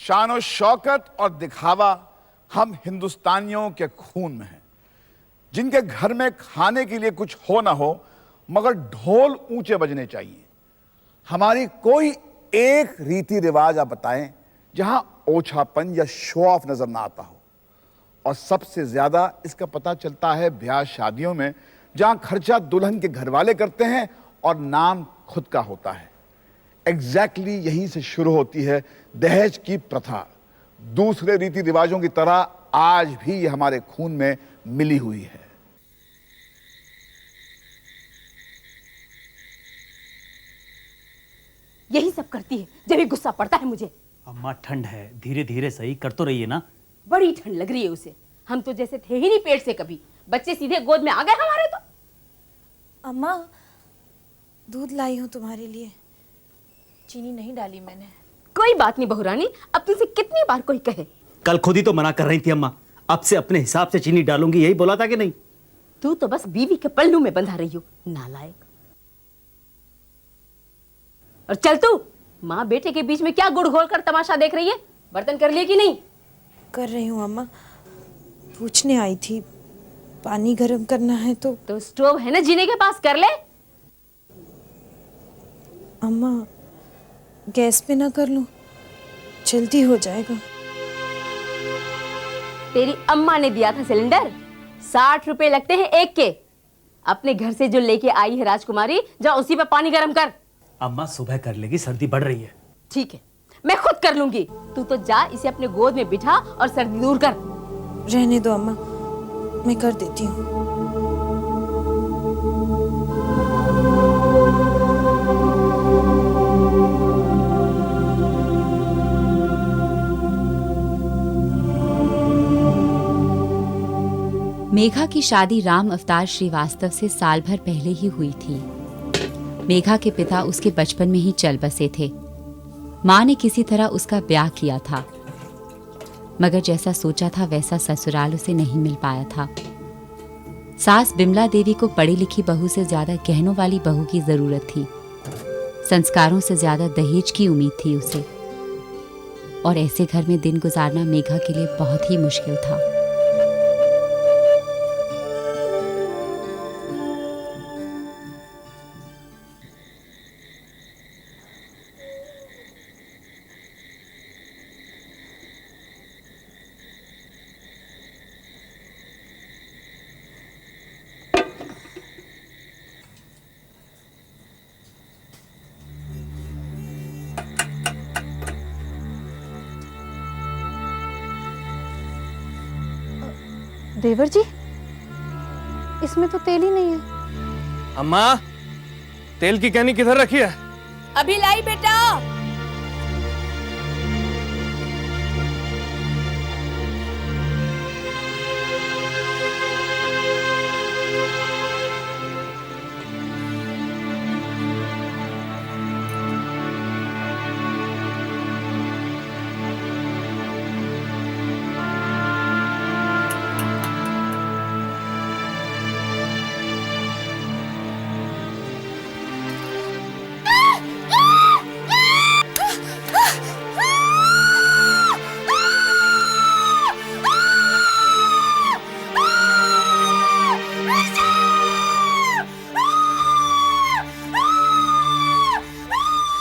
शान शौकत और दिखावा हम हिंदुस्तानियों के खून में है। जिनके घर में खाने के लिए कुछ हो ना हो मगर ढोल ऊंचे बजने चाहिए। हमारी कोई एक रीति रिवाज आप बताएं जहां ओछापन या शो ऑफ नजर ना आता हो। और सबसे ज्यादा इसका पता चलता है ब्याह शादियों में, जहां खर्चा दुल्हन के घर वाले करते हैं और नाम खुद का होता है। एग्जैक्टली यहीं से शुरू होती है दहेज की प्रथा। दूसरे रीति रिवाजों की तरह आज भी ये हमारे खून में मिली हुई है। यही सब करती है जब भी गुस्सा पड़ता है मुझे। अम्मा ठंड है, धीरे धीरे सही कर तो रही है ना। बड़ी ठंड लग रही है उसे। हम तो जैसे थे ही नहीं पेट से कभी, बच्चे सीधे गोद में आ गए हमारे तो। अम्मा, दूध लाई हूँ तुम्हारे लिए, चीनी नहीं डाली मैंने। कोई बात नहीं बहुरानी, अब तुमसे कितनी बार कोई कहे। कल खुद ही तो मना कर रही थी अम्मा, अब से अपने हिसाब से चीनी डालूंगी, यही बोला था कि नहीं? तू तो बस बीवी के पल्लू में बंधा रही हो, नालायक। और चल तू, माँ बेटे के बीच में क्या गुड़ घोल कर तमाशा देख रही है? बर्तन कर लिए कि नहीं? कर रही हूँ अम्मा, पूछने आई थी। पानी गर्म करना है तो स्टोव है ना जीने के पास, कर ले। अम्मा, गैस पे ना कर लूं, जल्दी हो जाएगा। तेरी अम्मा ने दिया था सिलेंडर, 60 रुपए लगते हैं एक के। अपने घर से जो लेके आई है राजकुमारी, जा उसी पे पानी गर्म कर। अम्मा सुबह कर लेगी, सर्दी बढ़ रही है। ठीक है, मैं खुद कर लूंगी। तू तो जा इसे अपने गोद में बिठा और सर्दी दूर कर। रहने दो अम्मा, मैं कर देती हूँ। मेघा की शादी राम अवतार श्रीवास्तव से साल भर पहले ही हुई थी। मेघा के पिता उसके बचपन में ही चल बसे थे। माँ ने किसी तरह उसका ब्याह किया था, मगर जैसा सोचा था वैसा ससुराल उसे नहीं मिल पाया था। सास बिमला देवी को पढ़ी लिखी बहू से ज्यादा गहनों वाली बहू की जरूरत थी। संस्कारों से ज्यादा दहेज की उम्मीद थी उसे, और ऐसे घर में दिन गुजारना मेघा के लिए बहुत ही मुश्किल था। देवर जी, इसमें तो तेल ही नहीं है। अम्मा, तेल की कैनी किधर रखी है? अभी लाई बेटा।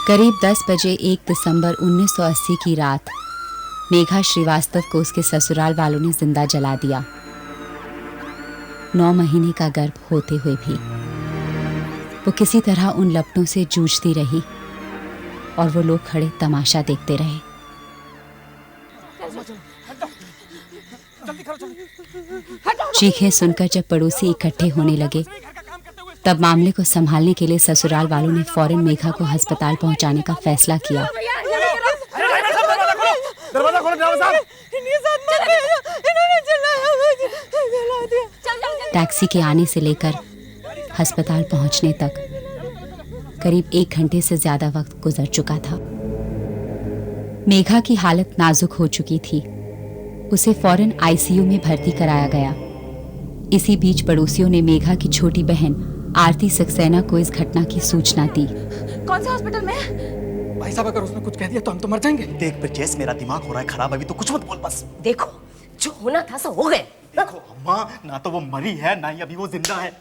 करीब 10 बजे 1 दिसंबर 1980 की रात मेघा श्रीवास्तव को उसके ससुराल वालों ने जिंदा जला दिया। 9 महीने का गर्भ होते हुए भी वो किसी तरह उन लपटों से जूझती रही और वो लोग खड़े तमाशा देखते रहे। चीखें सुनकर जब पड़ोसी इकट्ठे होने लगे, तब मामले को संभालने के लिए ससुराल वालों ने फौरन मेघा को अस्पताल पहुंचाने का फैसला किया। टैक्सी के आने से लेकर अस्पताल पहुंचने तक करीब 1 घंटे से ज्यादा वक्त गुजर चुका था। मेघा की हालत नाजुक हो चुकी थी। उसे फौरन आईसीयू में भर्ती कराया गया। इसी बीच पड़ोसियों ने मेघा की छोटी बहन आरती सक्सेना को इस घटना की सूचना दी। कौन से हॉस्पिटल में? भाई साहब अगर उसने कुछ कह दिया तो हम तो मर जाएंगे। देख ब्रजेश, मेरा दिमाग हो रहा है खराब, अभी तो कुछ मत बोल बस। देखो जो होना था सो हो गए। देखो अम्मा, ना तो वो मरी है ना ही अभी वो जिंदा है,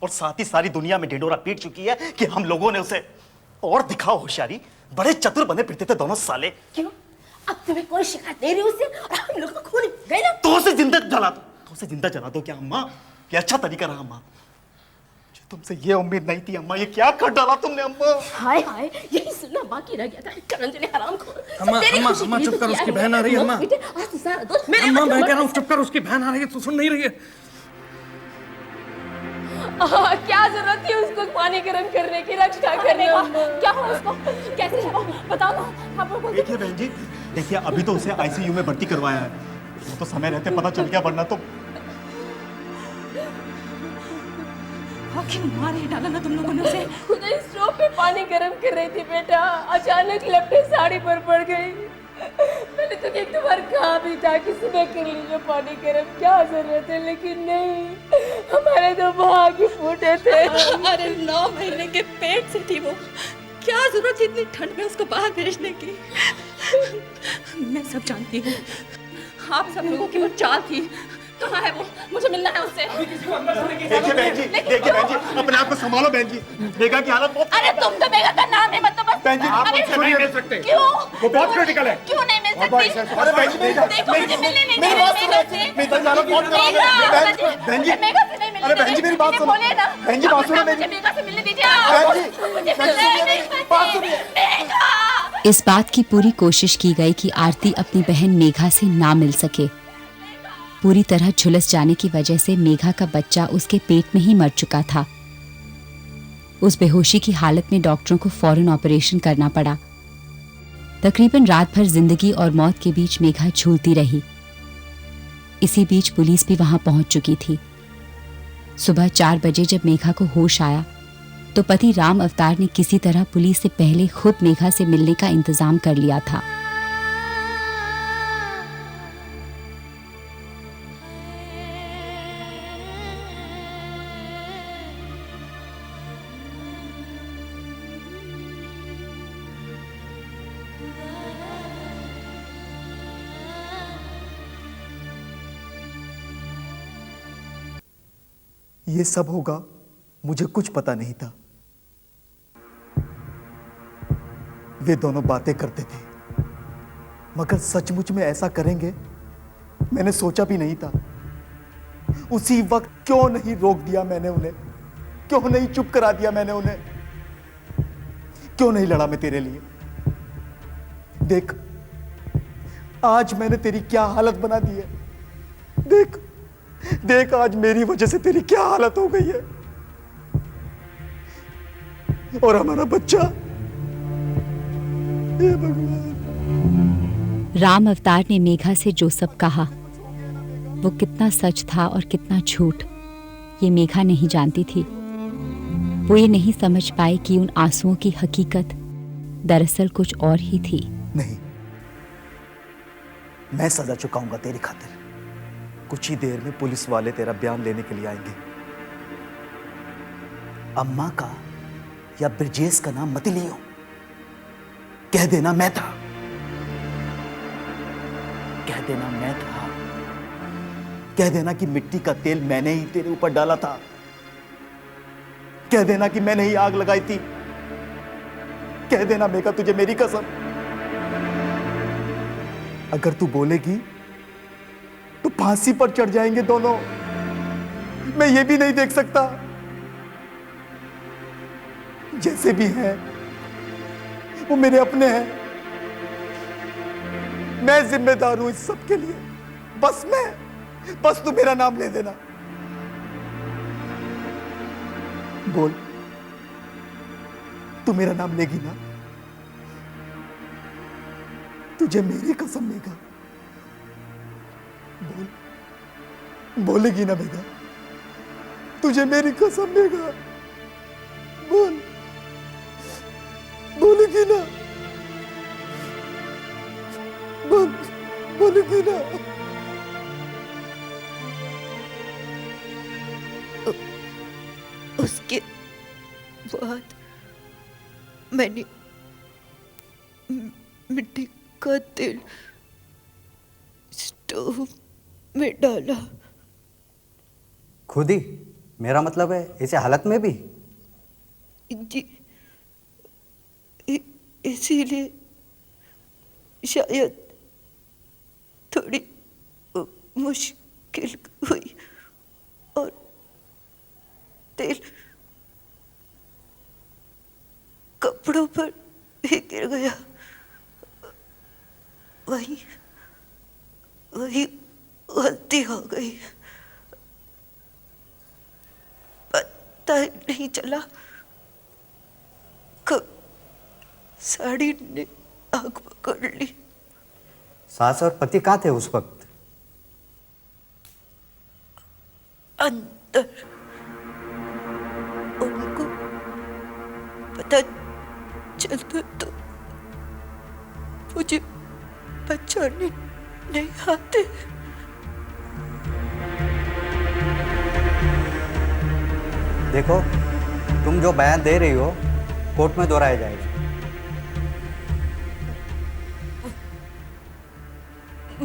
और साथ ही सारी दुनिया में ढिंढोरा पीट चुकी है कि हम लोगों ने उसे। और दिखाओ होशियारी, बड़े चतुर बने फिरते थे दोनों साले। क्यों? अब तुम्हें कोई शिकायत नहीं रही उससे और हम लोग को खून गए ना। तो उसे जिंदा जला दो, तो उसे जिंदा जला दो क्या अम्मा? ये अच्छा तरीका रहा अम्मा? तुमसे ये उम्मीद नहीं थी अम्मा, ये क्या कर डाला तुमने अम्मा? हाय हाय, यही सुनना बाकी रह गया था। करंजले हरामखोर। अम्मा तेरी अम्मा खुशी अम्मा के लिए चुप तो कर, किया उसकी है। बहन आ रही है अम्मा। बेटे, आज तो सारा दोष मेरे अम्मा ऊपर मैं मत कह रहा हूँ दो। चुप कर, उसकी बहन आ रही है, तू सुन नहीं रही है? क्या जरूरत थी उसको पानी गर्म करने की, रक्षा करने का? क्या हुआ उसको? कैसे हुआ? बताओ ना आप लोगों को। देखिए बहन जी, देखिए अभी तो उसे आईसीयू में भर्ती करवाया है, वो तो समय रहते पता चल गया, वरना तो। आखिर मार ही डाला ना तुम लोगों ने उसे। खुद ही स्टोव पे पानी गर्म कर रही थी बेटा, अचानक लपटे साड़ी पर पड़ गई। मैंने तो एक दो बार कहा भी था कि सुबह कर लीजिए पानी गर्म, क्या जरूरत है, लेकिन नहीं, हमारे तो भाग्य फूटे थे। अरे 9 महीने के पेट से थी वो, क्या जरूरत थी इतनी ठंड में उसको बाहर भेजने की? मैं सब जानती हूँ, आप सब लोगों की वो चाल थी। कहाँ है वो? मुझे मिलना है उससे। देखिए बहन जी, देखिए बहन जी, अपने आप को संभालो बहन जी, मेघा की हालत बहुत। अरे तुम तो मेघा का नाम है मत बस। बहन जी आप अरे, उनसे नहीं मिल सकते, क्यों? वो बहुत क्रिटिकल है। क्यों नहीं मिल सकती? अरे बहन जी देखो मुझे मिलने नहीं दे रहे मेघा से। मेरी हालत बहुत खराब है बहन जी। मेघा से नहीं मिलने अरे बहन जी मेरी बात सुनो, बोले ना। बहन जी बात सुनो मेरी। मुझे मेघा से मिलने दीजिए। बहन जी, मुझे मिलना है मेघा से। मेघा। इस बात की पूरी कोशिश की गई कि आरती अपनी बहन मेघा से ना मिल सके। पूरी तरह झुलस जाने की वजह से मेघा का बच्चा उसके पेट में ही मर चुका था। उस बेहोशी की हालत में डॉक्टरों को फौरन ऑपरेशन करना पड़ा। तकरीबन रात भर जिंदगी और मौत के बीच मेघा झूलती रही। इसी बीच पुलिस भी वहां पहुंच चुकी थी। सुबह 4 बजे जब मेघा को होश आया तो पति राम अवतार ने किसी तरह पुलिस से पहले खुद मेघा से मिलने का इंतजाम कर लिया था। ये सब होगा मुझे कुछ पता नहीं था। वे दोनों बातें करते थे, मगर सचमुच में ऐसा करेंगे मैंने सोचा भी नहीं था। उसी वक्त क्यों नहीं रोक दिया मैंने उन्हें, क्यों नहीं चुप करा दिया मैंने उन्हें, क्यों नहीं लड़ा मैं तेरे लिए। देख आज मैंने तेरी क्या हालत बना दी है। देख देख आज मेरी वजह से तेरी क्या हालत हो गई है, और हमारा बच्चा। हे भगवान। राम अवतार ने मेघा से जो सब कहा वो कितना सच था और कितना झूठ, ये मेघा नहीं जानती थी। वो ये नहीं समझ पाई कि उन आंसुओं की हकीकत दरअसल कुछ और ही थी। नहीं, मैं सजा चुकाऊंगा तेरी खातिर। कुछ ही देर में पुलिस वाले तेरा बयान लेने के लिए आएंगे। अम्मा का या ब्रजेश का नाम मत लियो, कह देना मैं था, कह देना मैं था, कह देना कि मिट्टी का तेल मैंने ही तेरे ऊपर डाला था, कह देना कि मैंने ही आग लगाई थी, कह देना मेघा तुझे मेरी कसम। अगर तू बोलेगी तो फांसी पर चढ़ जाएंगे दोनों। मैं ये भी नहीं देख सकता। जैसे भी हैं वो मेरे अपने हैं, मैं जिम्मेदार हूं इस सब के लिए। बस तू मेरा नाम ले देना। बोल, तू मेरा नाम लेगी ना? तुझे मेरी कसम मेघा, बोलेगी ना मेघा? तुझे मेरी कसम मेघा, बोलेगी ना? बोलेगी ना? उसके बाद मैंने मिट्टी का तेल स्टोव में डाला। खुद ही? मेरा मतलब है ऐसे हालत में भी? जी, इसीलिए शायद थोड़ी मुश्किल हुई और तेल कपड़ों पर ही गिर गया। वही गलती हो गई। पता ही नहीं चला कब साड़ी ने आग पकड़ ली। सास और पति कहाँ थे उस वक्त? अंदर। उनको पता चलता तो मुझे बचाने नहीं आते। देखो, तुम जो बयान दे रही हो कोर्ट में दोहराया जाएगा।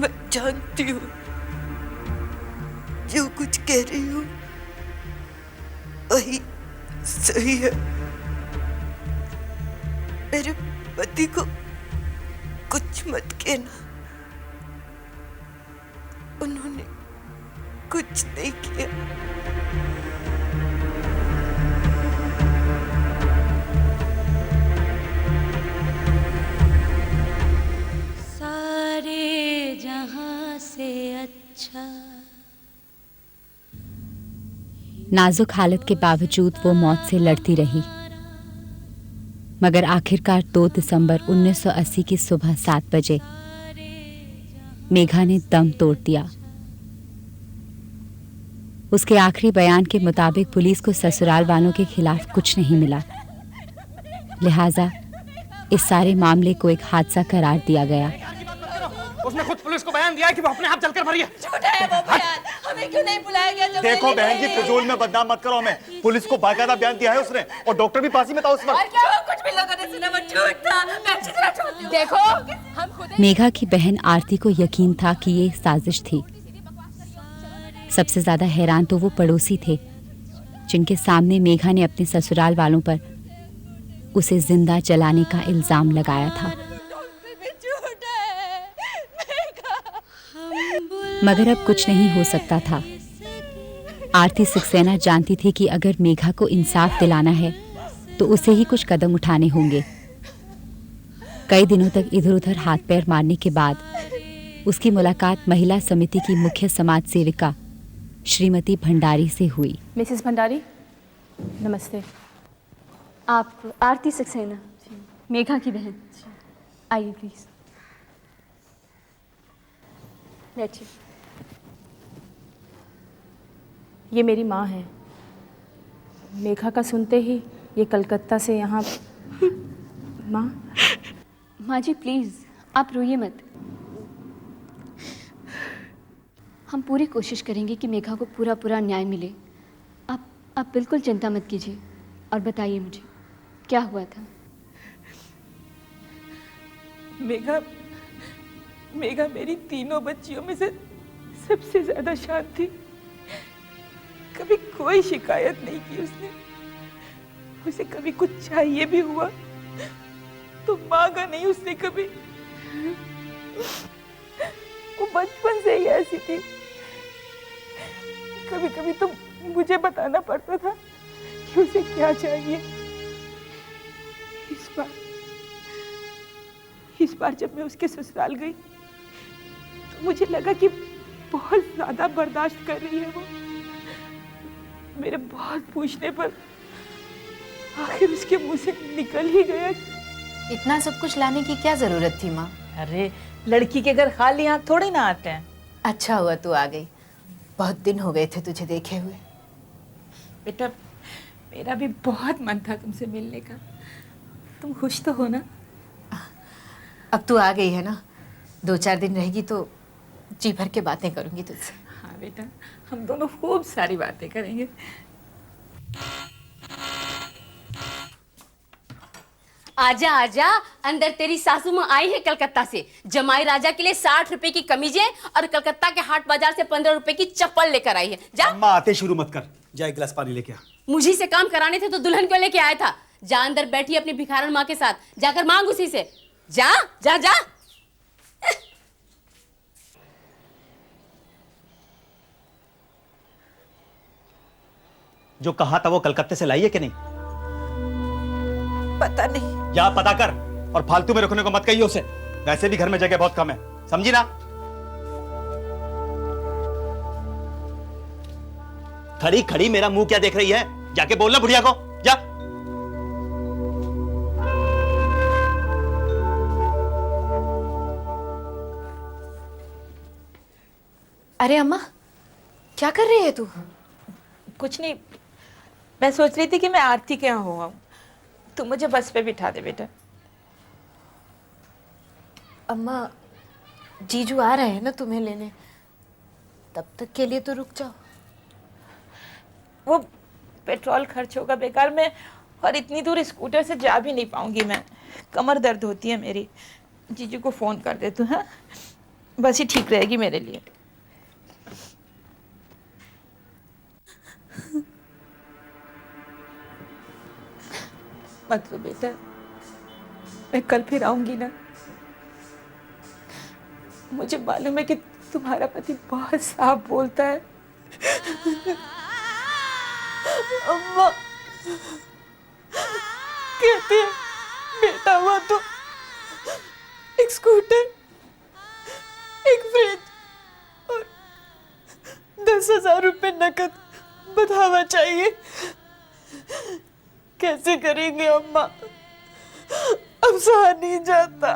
मैं जानती हूँ जो कुछ कह रही हूँ वही सही है। मेरे पति को कुछ मत कहना, उन्होंने कुछ नहीं किया। सारे जहां से अच्छा। नाजुक हालत के बावजूद वो मौत से लड़ती रही, मगर आखिरकार 2 दिसंबर 1980 की सुबह 7 बजे मेघा ने दम तोड़ दिया। उसके आखिरी बयान के मुताबिक पुलिस को ससुराल वालों के खिलाफ कुछ नहीं मिला, लिहाजा इस सारे मामले को एक हादसा करार दिया गया। उसने खुद पुलिस को बयान दिया है कि वो अपने आप जलकर मरी है। झूठा है वो बयान। हमें क्यों नहीं बुलाया गया? देखो बहन जी, फिजूल में बदनाम मत करो हमें। पुलिस को बाकायदा बयान दिया है उसने, और डॉक्टर भी पास ही में था उस और वक्त। क्या हुआ? कुछ भी लोगों ने सुना, वो झूठ था। मैं अच्छी तरह जानती हूँ। देखो हम खुद मेघा की बहन आरती को यकीन था कि ये साजिश थी। सबसे ज्यादा हैरान तो वो पड़ोसी थे जिनके सामने मेघा ने अपने ससुराल वालों पर उसे जिंदा जलाने का इल्जाम लगाया था। मगर अब कुछ नहीं हो सकता था। आरती सक्सेना जानती थी कि अगर मेघा को इंसाफ दिलाना है तो उसे ही कुछ कदम उठाने होंगे। कई दिनों तक इधर उधर हाथ पैर मारने के बाद उसकी मुलाकात महिला समिति की मुख्य समाज सेविका श्रीमती भंडारी से हुई। मिसेस भंडारी, नमस्ते। आप आरती सक्सेना, मेघा की बहन। आइए प्लीज, बैठिए। ये मेरी माँ है। मेघा का सुनते ही ये कलकत्ता से यहाँ। माँ, माँ जी प्लीज आप रोइए मत। हम पूरी कोशिश करेंगे कि मेघा को पूरा न्याय मिले। आप बिल्कुल चिंता मत कीजिए और बताइए मुझे क्या हुआ था। मेघा मेरी तीनों बच्चियों में से सबसे ज्यादा शांत थी। कभी कोई शिकायत नहीं की उसने। उसे कभी कुछ चाहिए भी हुआ तो मांगा नहीं उसने कभी। वो बचपन से ही ऐसी थी। कभी कभी तो मुझे बताना पड़ता था कि उसे क्या चाहिए। इस बार जब मैं उसके ससुराल गई तो मुझे लगा कि बहुत ज्यादा बर्दाश्त कर रही है वो। मेरे बहुत पूछने पर आखिर उसके मुंह से निकल ही गया। इतना सब कुछ लाने की क्या जरूरत थी माँ? अरे लड़की के घर खाली हाथ थोड़ी ना आते हैं। अच्छा हुआ तू आ गई, बहुत दिन हो गए थे तुझे देखे हुए। बेटा, मेरा भी बहुत मन था तुमसे मिलने का। तुम खुश तो हो ना? अब तू आ गई है ना, 2-4 दिन रहेगी तो जी भर के बातें करूंगी तुझसे। हाँ बेटा, हम दोनों खूब सारी बातें करेंगे। आजा आजा, अंदर तेरी सासू माँ आई है कलकत्ता से। जमाई राजा के लिए 60 रुपए की कमीजें और कलकत्ता के हाट बाजार से 15 रुपए की चप्पल लेकर आई है। जा। अम्मा आते शुरू मत कर, जा एक गिलास पानी लेके आ। मुझी से काम कराने थे तो दुल्हन क्यों लेके आया था? जा अंदर बैठी अपनी भिखारन माँ के साथ, जाकर मांग उसी से। जा जा जा। जो कहा था वो कलकत्ते से लाई है कि नहीं? पता नहीं। या पता कर, और फालतू में रखने को मत कहिए उसे। वैसे भी घर में जगह बहुत कम है, समझी ना? खड़ी खड़ी मेरा मुंह क्या देख रही है? जाके बोलना बुढ़िया को, जा। अरे अम्मा, क्या कर रही है तू? कुछ नहीं, मैं सोच रही थी कि मैं आरती के यहाँ हो आऊं। तू मुझे बस पे बिठा दे बेटा। अम्मा, जीजू आ रहे हैं ना तुम्हें लेने, तब तक के लिए तो रुक जाओ। वो पेट्रोल खर्च होगा बेकार में, और इतनी दूर स्कूटर से जा भी नहीं पाऊंगी मैं। कमर दर्द होती है मेरी। जीजू को फोन कर दे तू। हाँ, बस ही ठीक रहेगी मेरे लिए। मत रो बेटा, मैं कल फिर आऊंगी ना। मुझे मालूम है कि तुम्हारा पति बहुत साफ बोलता है। अम्मा कहती है बेटा हुआ तो एक स्कूटर, एक फ्रिज और 10,000 रुपए नकद बढ़ावा चाहिए। कैसे करेंगे अम्मा? अब सहा नहीं जाता।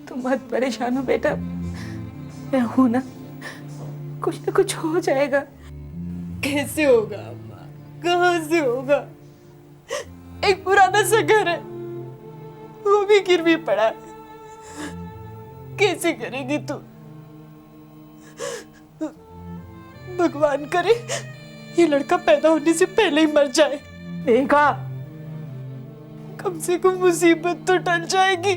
तुम मत परेशान हो बेटा, मैं हूं ना, कुछ ना कुछ हो जाएगा। कैसे होगा अम्मा? कहाँ से होगा? एक पुराना सा घर है, वो भी गिरवी पड़ा है। कैसे करेगी तू? भगवान करे ये लड़का पैदा होने से पहले ही मर जाए। देखा, कम से कम मुसीबत तो टल जाएगी।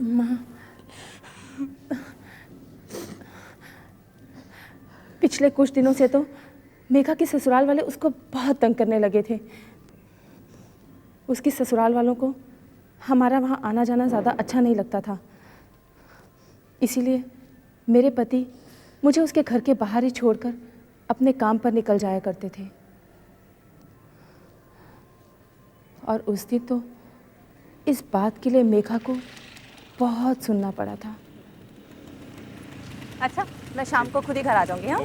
माँ, पिछले कुछ दिनों से तो मेघा के ससुराल वाले उसको बहुत तंग करने लगे थे। उसकी ससुराल वालों को हमारा वहाँ आना जाना ज़्यादा अच्छा नहीं लगता था, इसीलिए मेरे पति मुझे उसके घर के बाहर ही छोड़कर अपने काम पर निकल जाया करते थे। और उस दिन तो इस बात के लिए मेघा को बहुत सुनना पड़ा था। अच्छा, मैं शाम को खुद ही घर आ जाऊंगी। हाँ,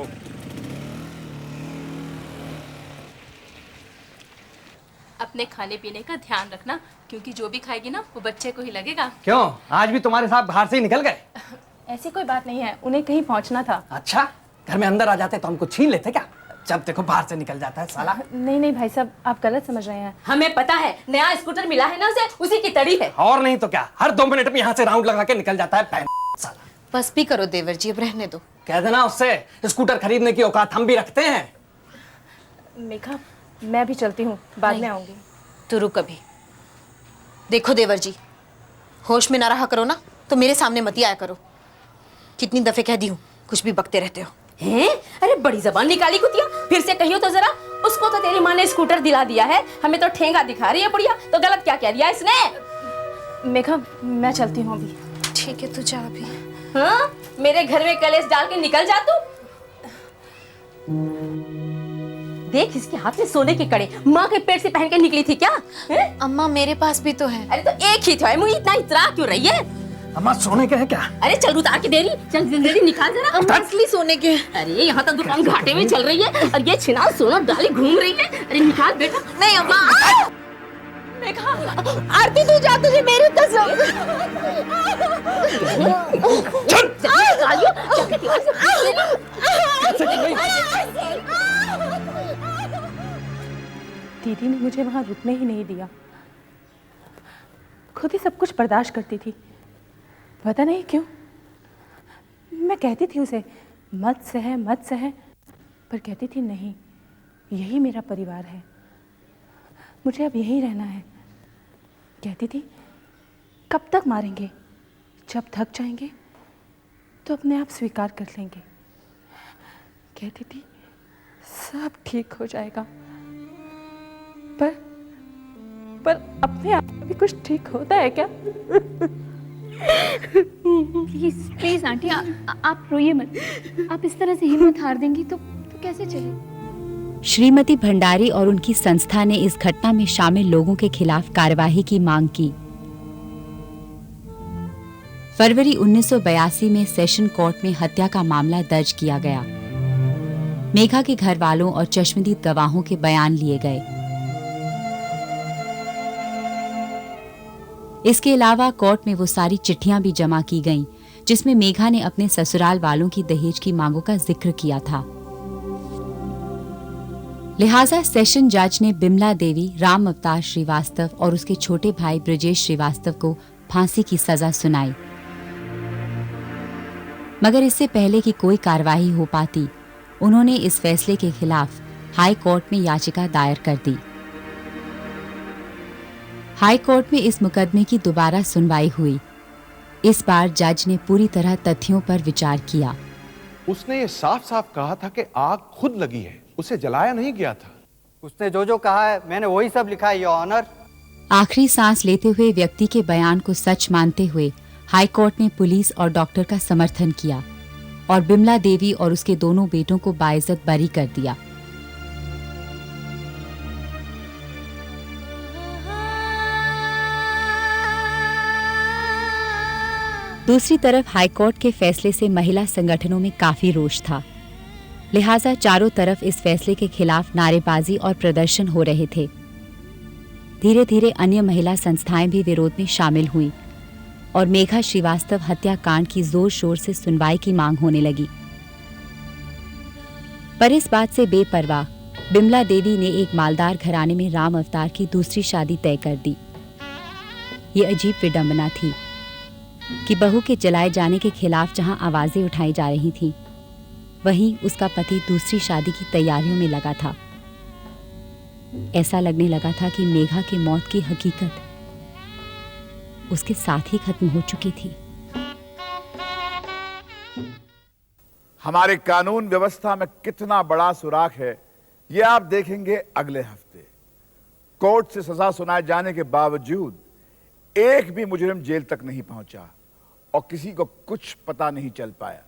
अपने खाने पीने का ध्यान रखना, क्योंकि जो भी खाएगी ना वो बच्चे को ही लगेगा। क्यों, आज भी तुम्हारे साथ बाहर से ही निकल गए? ऐसी कोई बात नहीं है, उन्हें कहीं पहुंचना था। अच्छा, घर में अंदर आ जाते तो हमको छीन लेते क्या? जब देखो बाहर से निकल जाता है साला। नहीं नहीं भाई साहब, आप गलत समझ रहे हैं। हमें पता है, नया स्कूटर मिला है ना उसे, उसी की तड़ी है। और नहीं तो क्या, हर 2 मिनट में यहाँ से राउंड लगा के निकल जाता है साला। बस भी करो देवर जी, अब रहने दो। कह देना उससे, स्कूटर खरीदने की औकात हम भी रखते हैं। मेघा, मैं भी चलती हूँ, बाद में आऊंगी। तो रुक अभी। देखो देवर जी, होश में ना रहा करो ना तो मेरे सामने मत ही आया करो। कितनी दफे कह दी हूँ, कुछ भी बकते रहते हो। हैं? अरे बड़ी जबान निकाली कुतिया, फिर से कहियो तो जरा। उसको तो तेरी माँ ने स्कूटर दिला दिया है, हमें तो ठेंगा दिखा रही है बुढ़िया। तो गलत क्या कह दिया इसने? मेघा, मैं चलती हूँ अभी। ठीक है, तू जा अभी। हाँ, मेरे घर में कलेश डाल के निकल जा तू। देख, इसके हाथ में सोने के कड़े, माँ के पेट से पहन के निकली थी क्या? है? अम्मा, मेरे पास भी तो है। अरे तो एक ही था, मुझे इतना इतरा क्यों रही है? अम्मा, सोने के है क्या? अरे चल उतार के दे रही, चल जल्दी निकाल जरा। अम्मा, असली सोने के। अरे यहाँ तो दुकान घाटे में चल रही है और ये छिना सोना डाली घूम रही है। अरे निकाल बेटा। नहीं अम्मा। मेघा, आरती तू जा, तुझे मेरी कसम। दीदी ने मुझे वहां रुकने ही नहीं दिया। खुद ही सब कुछ बर्दाश्त करती थी। पता नहीं क्यों। मैं कहती थी उसे मत सह मत सह, पर कहती थी नहीं, यही मेरा परिवार है, मुझे अब यहीं रहना है। कहती थी कब तक मारेंगे, जब थक जाएंगे तो अपने आप स्वीकार कर लेंगे। कहती थी सब ठीक हो जाएगा, पर अपने आप भी कुछ ठीक होता है क्या? प्लीज प्लीज आंटी, आप रोइए मत। आप इस तरह से हिम्मत हार देंगी तो कैसे चले? श्रीमती भंडारी और उनकी संस्था ने इस घटना में शामिल लोगों के खिलाफ कार्यवाही की मांग की। फरवरी 1982 में सेशन कोर्ट में हत्या का मामला दर्ज किया गया। मेघा के घर वालों और चश्मदीद गवाहों के बयान लिए गए। इसके अलावा कोर्ट में वो सारी चिट्ठियां भी जमा की गईं, जिसमें मेघा ने अपने ससुराल वालों की दहेज की मांगों का जिक्र किया था। लिहाजा सेशन जज ने बिमला देवी, राम अवतार श्रीवास्तव और उसके छोटे भाई ब्रजेश श्रीवास्तव को फांसी की सजा सुनाई। मगर इससे पहले कि कोई कार्रवाई हो पाती, उन्होंने इस फैसले के खिलाफ हाई कोर्ट में याचिका दायर कर दी। हाई कोर्ट में इस मुकदमे की दोबारा सुनवाई हुई। इस बार जज ने पूरी तरह तथ्यों पर विचार किया। उसने ये साफ साफ कहा था कि आग खुद लगी है, उसे जलाया नहीं गया था। उसने जो जो कहा है मैंने वही सब लिखा है, योर ऑनर। आखिरी सांस लेते हुए व्यक्ति के बयान को सच मानते हुए हाई कोर्ट ने पुलिस और डॉक्टर का समर्थन किया और बिमला देवी और उसके दोनों बेटों को बाइज्जत बरी कर दिया। दूसरी तरफ हाईकोर्ट के फैसले से महिला संगठनों में काफी रोष था। लिहाजा चारों तरफ इस फैसले के खिलाफ नारेबाजी और प्रदर्शन हो रहे थे। धीरे धीरे अन्य महिला संस्थाएं भी विरोध में शामिल हुईं और मेघा श्रीवास्तव हत्याकांड की जोर शोर से सुनवाई की मांग होने लगी। पर इस बात से बेपरवाह बिमला देवी ने एक मालदार घराने में राम अवतार की दूसरी शादी तय कर दी। ये अजीब विडंबना थी कि बहू के जलाए जाने के खिलाफ जहां आवाजें उठाई जा रही थीं, वहीं उसका पति दूसरी शादी की तैयारियों में लगा था। ऐसा लगने लगा था कि मेघा की मौत की हकीकत उसके साथ ही खत्म हो चुकी थी। हमारे कानून व्यवस्था में कितना बड़ा सुराख है, ये आप देखेंगे अगले हफ्ते। कोर्ट से सजा सुनाए जाने के बावजूद एक भी मुजरिम जेल तक नहीं पहुंचा और किसी को कुछ पता नहीं चल पाया।